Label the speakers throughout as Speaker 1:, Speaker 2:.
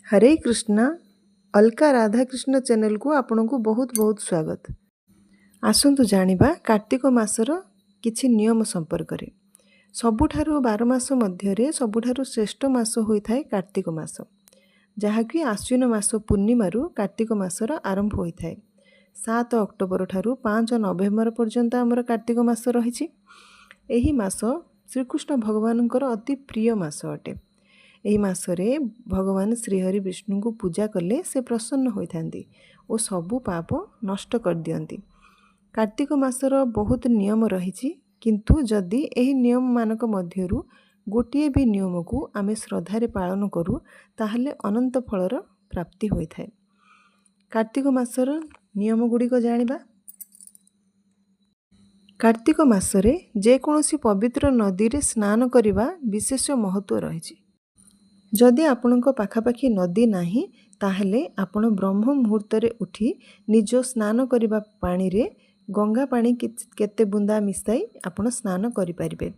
Speaker 1: हरे Krishna Alka Radhakrishna channel को आपण को बहुत बहुत स्वागत। आसंतु जानिबा कार्तिक मासर किछि नियम संपर्क रे। सबुठारु 12 मास मध्यरे सबुठारु श्रेष्ठ मास होइथाय कार्तिक मास, जहाँकि आश्विन मास पूर्णिमारु कार्तिक मासर आरंभ होइथाय। 7 अक्टोबर ठारु 5 नवेम्बर पर्यंत आमर कार्तिक मास रहिछि। एही मास श्रीकृष्ण भगवानंकर अति प्रिय मास अटे। एही मासरे भगवान श्रीहरि विष्णु को पूजा कले से प्रसन्न होइथांती और सबु पाप नष्ट कर दियंती। कार्तिक मासर बहुत नियम रहिछि, किंतु जदि एही नियम मानक मध्यरु गोटिए भी नियम को आमे श्रद्धारे पालन करू ताहले अनंत फलर प्राप्ति होइथाय। कार्तिक मासर नियम गुड़िक जानिबा। कार्तिक मासरे जे कोनोसी पवित्र नदी रे स्नान करिबा विशेष महत्व रहिछि। जदि आपणको पाखापाखि नदी नाही ताहले आपण ब्रह्म मुहूर्त रे उठी निज स्नान करिबा पानी रे गंगा पानी केते बुंदा मिसाई आपण स्नान करि परिबे।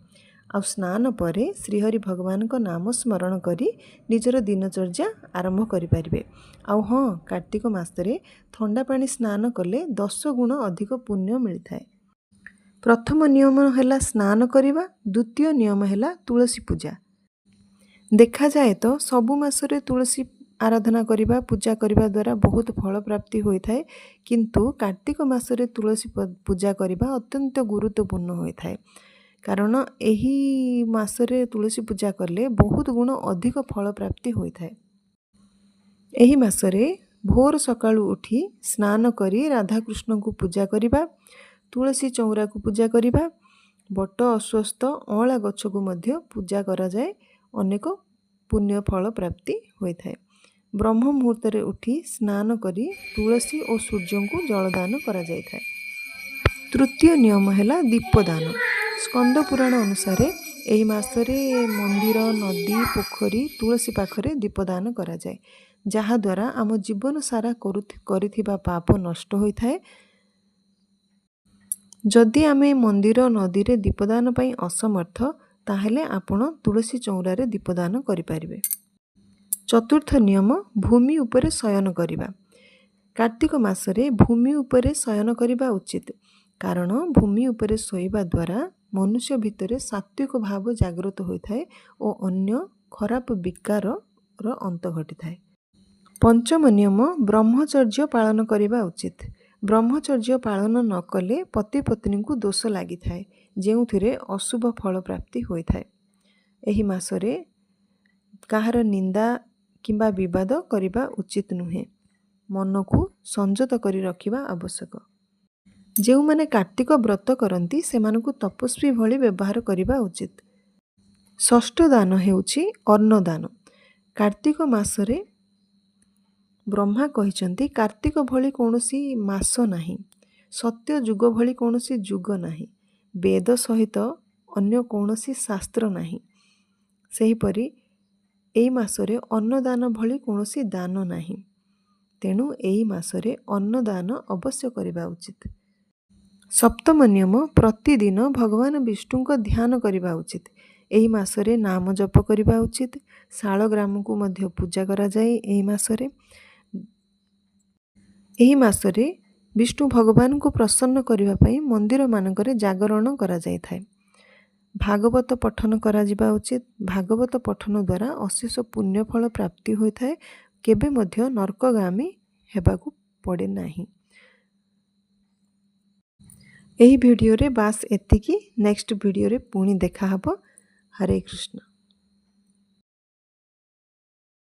Speaker 1: आ स्नान परे श्रीहरि भगवान को नाम स्मरण करी निजर दिनचर्या आरंभ करि परिबे। आ हाँ, कार्तिक मासरे ठंडा पानी स्नान कले 10 गुण अधिक पुण्य मिलथाय। प्रथम नियम हैला स्नान करिबा, द्वितीय नियम हैला तुलसी पूजा। देखा जाए तो सबु मासरे तुलसी आराधना करिबा पूजा करिबा द्वारा बहुत फल प्राप्ति होइथाय, किंतु कार्तिक मासरे तुलसी पूजा करिबा अत्यंत गुरुत्वपूर्ण होइथाय। कारण एही मासरे तुलसी पूजा करले बहुत गुण अधिक फल प्राप्ति होइथाय। एही मासरे भोर सकाळु उठी स्नान करी राधा कृष्ण को पूजा करिबा, तुलसी चौरा को पूजा करिबा, बट अश्वस्थ अँला गछ को मध्य पूजा करा जाए, अनेक पुण्य फल प्राप्ति होइथाय। ब्रह्म मुहूर्त रे उठी स्नान करी तुलसी और सूर्य को जलदान करा जाइथाय। तृतीय नियम हैला दीपदान। स्कंद पुराण अनुसार एही मासरे मंदिर, नदी, पोखरी, तुलसी पाखरे दीपदान करा जाए, जहा द्वारा आम जीवन सारा करिथिबा पाप नष्ट होइथाय। जदि आमे मंदिर नदी रे दीपदान पई असमर्थ ताहले आपण तुलसी चौरा रे दीपदान करि परिबे। चतुर्थ नियम भूमि उपरे शयन करिबा। कार्तिक मासरे भूमि उपरे शयन करिबा उचित, कारण भूमि उपरे शोइबा द्वारा मनुष्य भितरे सात्विक भाव जागृत होइथाय और अन्य खराब विकार रो अंत घटिथाय। पंचम नियम ब्रह्मचर्य पालन करिबा उचित। ब्रह्मचर्य पालन न कले पति पत्नी को दोष लागिथाय, जेउथिरे अशुभ फल प्राप्ति होइथाय। एही मासरे काहार निंदा किंबा विवाद करिबा उचित नुहे। मन को संयत करी रखिबा आवश्यक। जेउ माने कार्तिक व्रत करंती सेमानकु तपस्वी भली व्यवहार करिबा उचित। षष्ठ दान हेउछि अन्नदान। कार्तिक मासरे ब्रह्मा कहिचंती कार्तिक भली कोनोसी मास नाही, सत्य जुग भली कोनोसी जुग नाही, वेद सहित अन्य कोनोसी शास्त्र नाही। सेही परी एई मासरे अन्नदान भली कोनोसी दान नाही, तेणु एई मासरे अन्नदान अवश्य करिबा उचित। सप्तम नियम प्रतिदिन भगवान विष्णु को ध्यान करिबा उचित। एही मासरे नाम जप करिबा उचित। शालग्राम को मध्य पूजा करा जाए। एही मासरे विष्णु भगवान को प्रसन्न करिबा पई मंदिर मानकरे जागरण करा जाइथाय। भागवत पठन करा जिबा उचित। भागवत पठन द्वारा अशेष पुण्य फल प्राप्ति होइथाय, केबे मध्य नरकगामी हेबाकू पड़े नाही। एही वीडियो रे बास एतिकी। नेक्स्ट वीडियो रे पुणी देखा हबो। हरे कृष्ण।